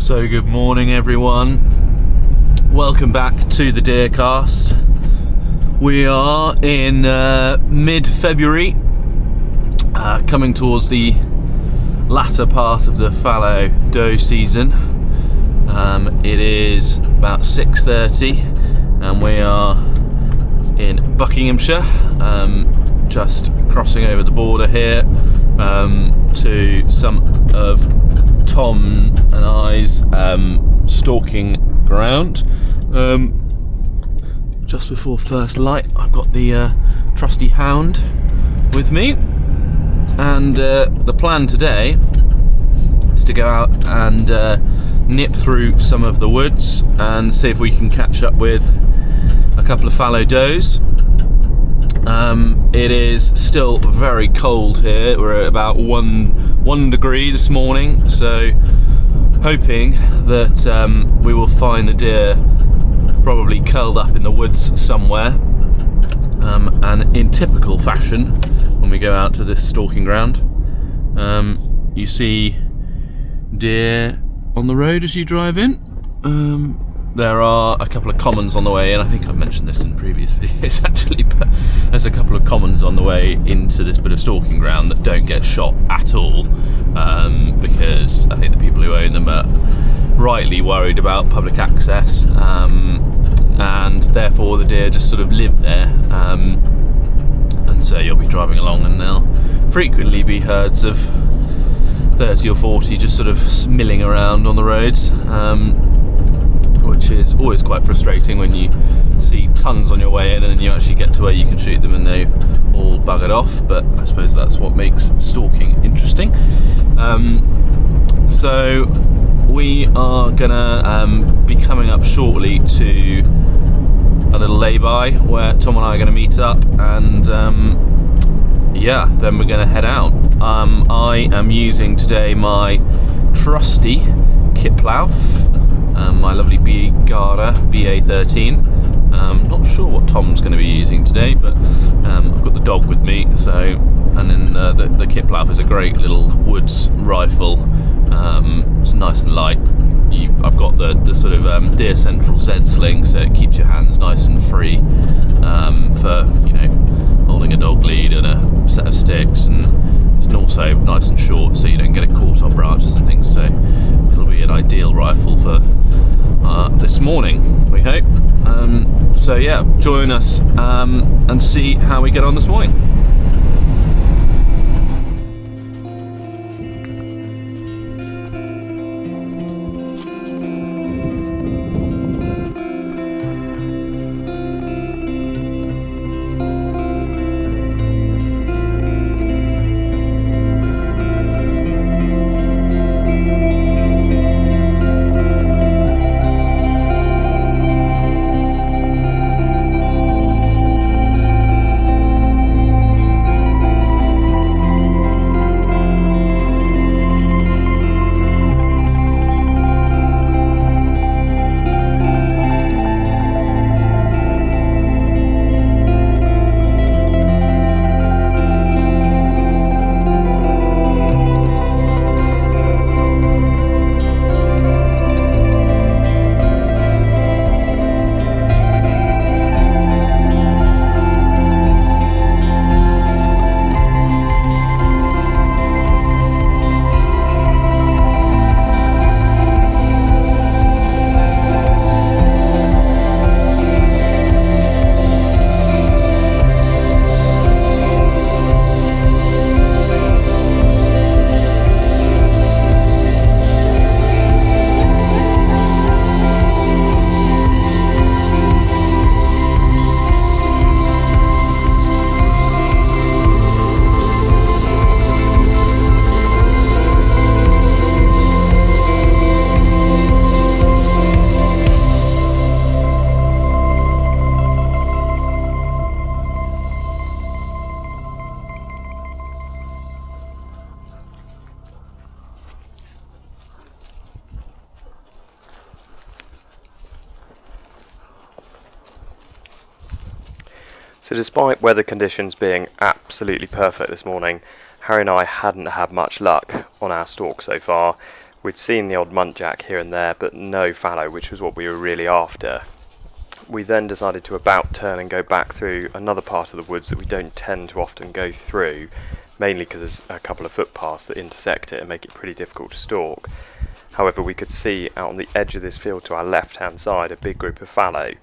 So good morning everyone, welcome back to the Deercast. We are in mid-February, coming towards the latter part of the fallow doe season. It is about 6:30 and we are in Buckinghamshire, just crossing over the border here to some of Tom and I's stalking ground. Just before first light, I've got the trusty hound with me, and the plan today is to go out and nip through some of the woods and see if we can catch up with a couple of fallow does. It is still very cold here. We're at about one degree this morning, so hoping that we will find the deer probably curled up in the woods somewhere, and in typical fashion when we go out to this stalking ground, you see deer on the road as you drive in. There are a couple of commons on the way in. I think I've mentioned this in previous videos actually, but there's a couple of commons on the way into this bit of stalking ground that don't get shot at all, because I think the people who own them are rightly worried about public access, and therefore the deer just sort of live there, and so you'll be driving along and there'll frequently be herds of 30 or 40 just sort of milling around on the roads, which is always quite frustrating when you see tons on your way in and then you actually get to where you can shoot them and they've all buggered off. But I suppose that's what makes stalking interesting. So we are gonna be coming up shortly to a little lay-by where Tom and I are gonna meet up, and yeah, then we're gonna head out. I am using today my trusty Kipplauf, my lovely Garda BA13. Not sure what Tom's going to be using today, but I've got the dog with me, so, and then the Kipplauf is a great little woods rifle. It's nice and light. I've got the sort of Deer Central Z sling, so it keeps your hands nice and free for, you know, holding a dog lead and a set of sticks, and it's also nice and short so you don't get it caught on branches and things, so it'll be an ideal rifle for this morning, we hope. So yeah, join us and see how we get on this morning. So despite weather conditions being absolutely perfect this morning, Harry and I hadn't had much luck on our stalk so far. We'd seen the odd muntjac here and there, but no fallow, which was what we were really after. We then decided to about turn and go back through another part of the woods that we don't tend to often go through, mainly because there's a couple of footpaths that intersect it and make it pretty difficult to stalk. However, we could see out on the edge of this field to our left-hand side a big group of fallow.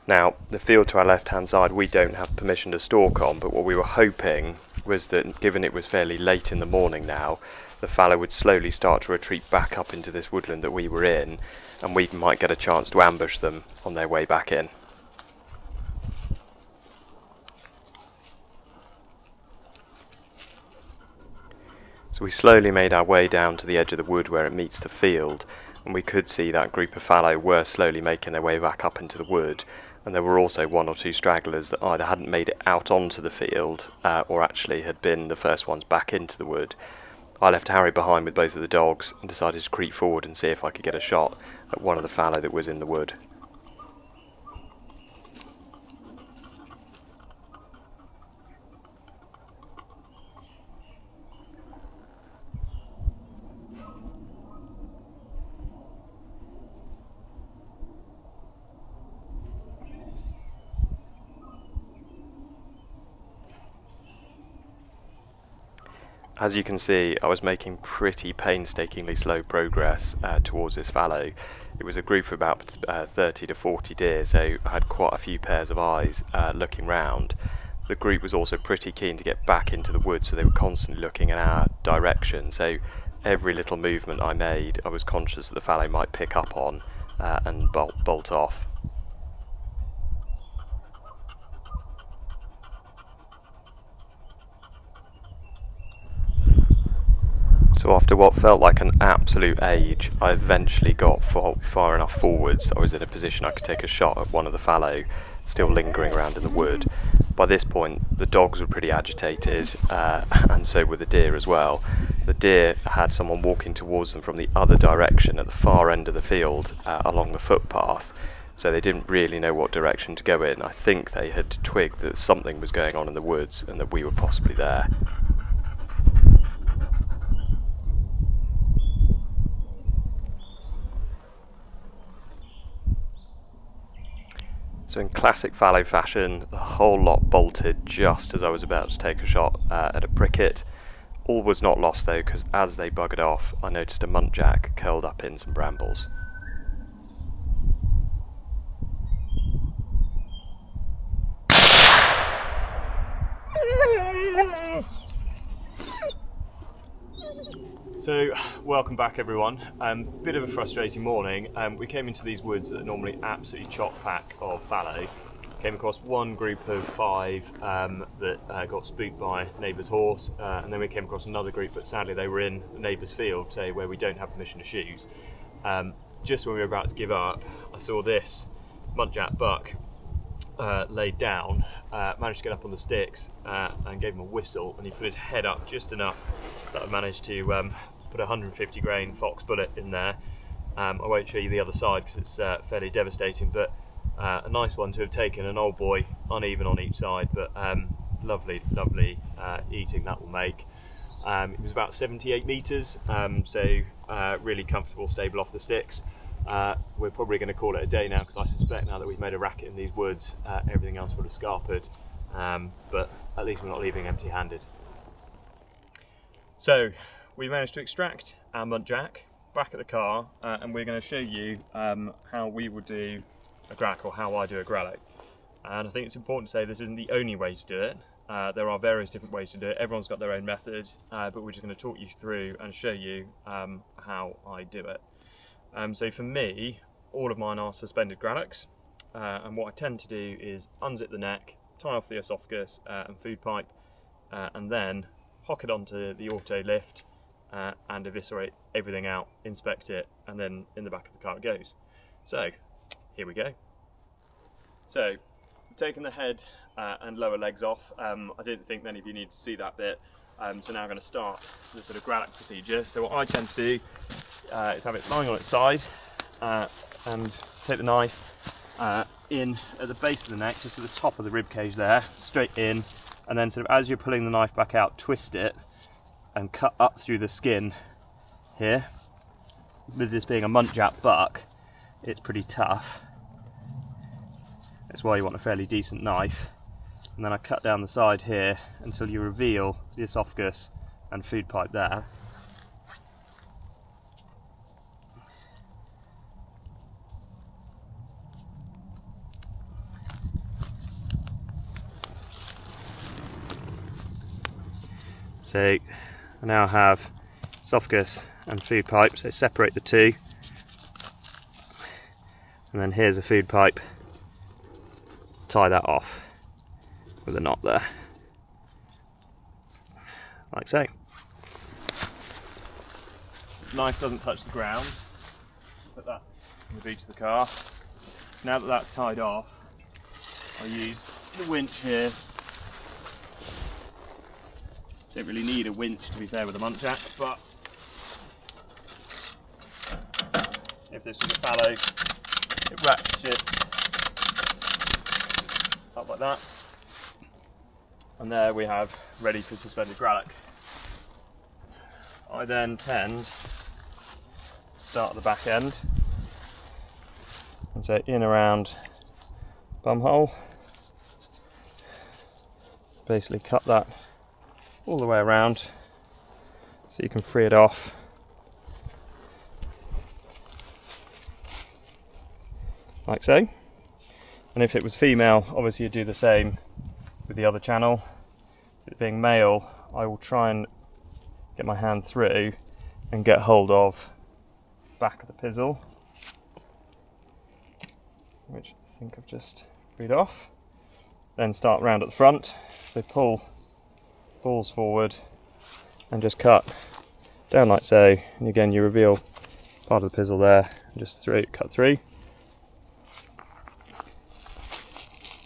Now, the field to our left-hand side we don't have permission to stalk on, but what we were hoping was that, given it was fairly late in the morning now, the fallow would slowly start to retreat back up into this woodland that we were in, and we might get a chance to ambush them on their way back in. So we slowly made our way down to the edge of the wood where it meets the field, and we could see that group of fallow were slowly making their way back up into the wood, and there were also one or two stragglers that either hadn't made it out onto the field or actually had been the first ones back into the wood. I left Harry behind with both of the dogs and decided to creep forward and see if I could get a shot at one of the fallow that was in the wood. As you can see, I was making pretty painstakingly slow progress towards this fallow. It was a group of about 30 to 40 deer, so I had quite a few pairs of eyes looking round. The group was also pretty keen to get back into the woods, so they were constantly looking in our direction. So every little movement I made, I was conscious that the fallow might pick up on and bolt off. So after what felt like an absolute age, I eventually got far enough forwards. I was in a position I could take a shot at one of the fallow still lingering around in the wood. By this point, the dogs were pretty agitated, and so were the deer as well. The deer had someone walking towards them from the other direction at the far end of the field along the footpath, so they didn't really know what direction to go in. I think they had twigged that something was going on in the woods and that we were possibly there. So in classic fallow fashion, the whole lot bolted just as I was about to take a shot at a pricket. All was not lost though, because as they buggered off, I noticed a muntjac curled up in some brambles. So, welcome back everyone. Bit of a frustrating morning. We came into these woods that are normally absolutely chock-pack of fallow. Came across one group of 5 that got spooked by a neighbour's horse, and then we came across another group, but sadly they were in the neighbour's field, so where we don't have permission to shoot. Just when we were about to give up, I saw this muntjac buck laid down, managed to get up on the sticks and gave him a whistle, and he put his head up just enough that I managed to put a 150 grain fox bullet in there. I won't show you the other side because it's fairly devastating, but a nice one to have taken, an old boy, uneven on each side, but lovely eating that will make. It was about 78 metres, so really comfortable, stable off the sticks. We're probably going to call it a day now, because I suspect now that we've made a racket in these woods, everything else would have scarpered, but at least we're not leaving empty-handed. So we managed to extract our muntjac back at the car, and we're going to show you how we would do a gralloch, or how I do a gralloch. And I think it's important to say this isn't the only way to do it. There are various different ways to do it. Everyone's got their own method, but we're just going to talk you through and show you how I do it. So for me, all of mine are suspended grallochs, and what I tend to do is unzip the neck, tie off the esophagus and food pipe, and then hock it onto the auto lift and eviscerate everything out, inspect it, and then in the back of the car it goes. So here we go. So we've taken the head and lower legs off. I didn't think many of you need to see that bit, so now I'm going to start the sort of gralloch procedure. So what I tend to do is have it lying on its side and take the knife in at the base of the neck, just at the top of the rib cage there, straight in, and then sort of as you're pulling the knife back out, twist it and cut up through the skin here, with this being a Muntjac buck, it's pretty tough. That's why you want a fairly decent knife. And then I cut down the side here until you reveal the esophagus and food pipe there. So I now have esophagus and food pipe, so separate the two. And then here's a food pipe. Tie that off with a knot there, like so. Knife doesn't touch the ground. Put that in the boot of the car. Now that that's tied off, I'll use the winch here. Don't really need a winch, to be fair, with a Muntjac, but if this is a fallow, it ratchets up like that. And there we have ready for suspended gralloch. I then tend to start at the back end, and so in around bum hole, basically cut that all the way around so you can free it off. Like so. And if it was female, obviously you'd do the same with the other channel. It being male, I will try and get my hand through and get hold of the back of the pizzle, which I think I've just freed off. Then start round at the front, so pull balls forward and just cut down like so, and again you reveal part of the pizzle there, and just cut through.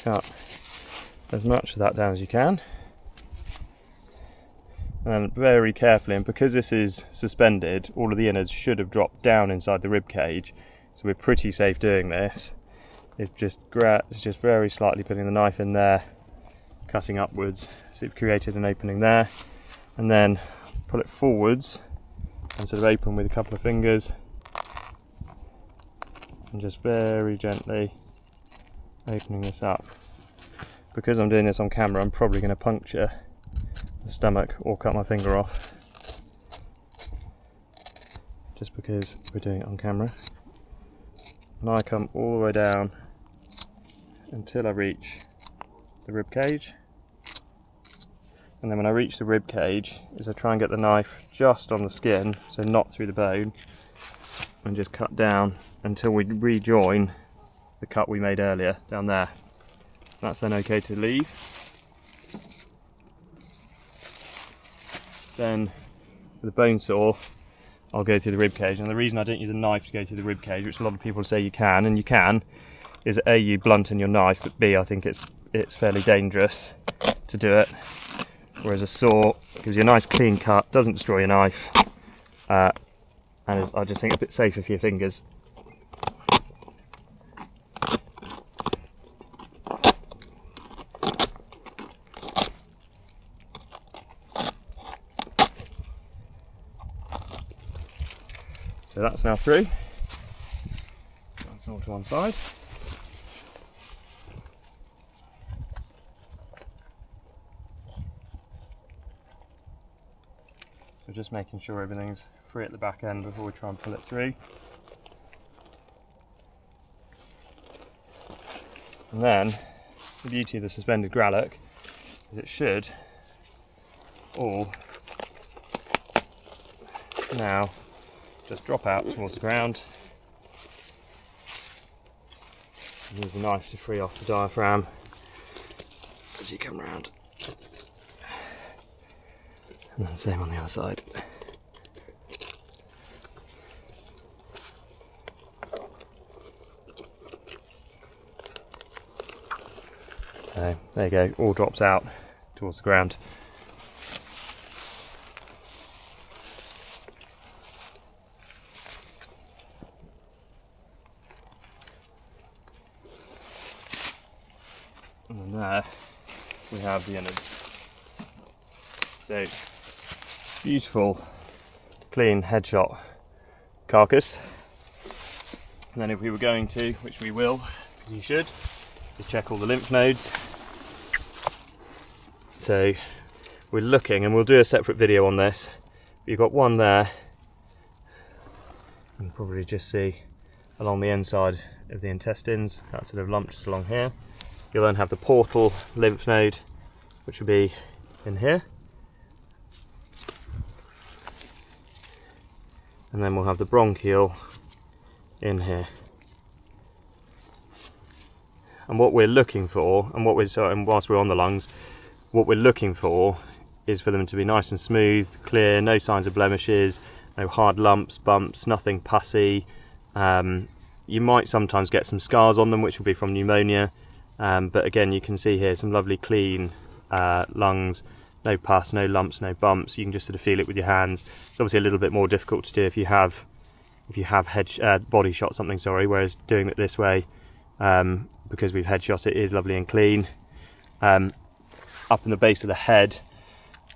Cut as much of that down as you can, and then very carefully, and because this is suspended, all of the innards should have dropped down inside the rib cage, so we're pretty safe doing this. It's just very slightly putting the knife in there, cutting upwards, so you've created an opening there, and then pull it forwards and sort of open with a couple of fingers, and just very gently opening this up. Because I'm doing this on camera, I'm probably going to puncture the stomach or cut my finger off, just because we're doing it on camera. And I come all the way down until I reach the rib cage, and then when I reach the rib cage I try and get the knife just on the skin, so not through the bone, and just cut down until we rejoin the cut we made earlier down there. That's then okay to leave. Then with a bone saw I'll go through the rib cage, and the reason I don't use a knife to go through the rib cage, which a lot of people say you can, and you can, is A, you blunt your knife, but B, I think it's fairly dangerous to do it, whereas a saw gives you a nice clean cut, doesn't destroy your knife, and is, I just think, a bit safer for your fingers. So that's now through. That's all to one side. So just making sure everything's free at the back end before we try and pull it through. And then the beauty of the suspended gralloch is it should all now just drop out towards the ground. And use the knife to free off the diaphragm as you come round. And then same on the other side. So there you go, all drops out towards the ground. And then there we have the innards. So beautiful, clean headshot carcass. And then if we were going to, which we will, because you should, is check all the lymph nodes. So we're looking, and we'll do a separate video on this. You've got one there. You can probably just see along the inside of the intestines, that sort of lump just along here. You'll then have the portal lymph node, which will be in here. And then we'll have the bronchial in here. And what we're looking for, and whilst we're on the lungs, what we're looking for is for them to be nice and smooth, clear, no signs of blemishes, no hard lumps, bumps, nothing pussy. You might sometimes get some scars on them, which will be from pneumonia, but again, you can see here some lovely clean lungs, no pus, no lumps, no bumps. You can just sort of feel it with your hands. It's obviously a little bit more difficult to do if you have body shot something, whereas doing it this way, because we've headshot it, is lovely and clean. Up in the base of the head,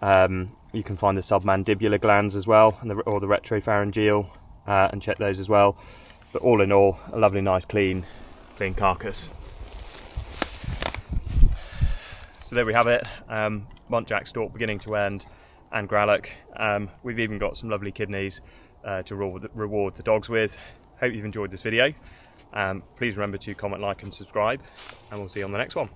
you can find the submandibular glands as well, or the retropharyngeal, and check those as well. But all in all, a lovely, nice, clean carcass. So there we have it. Muntjac, Stalk beginning to end, and Gralloch. We've even got some lovely kidneys to reward the dogs with. Hope you've enjoyed this video. Please remember to comment, like and subscribe, and we'll see you on the next one.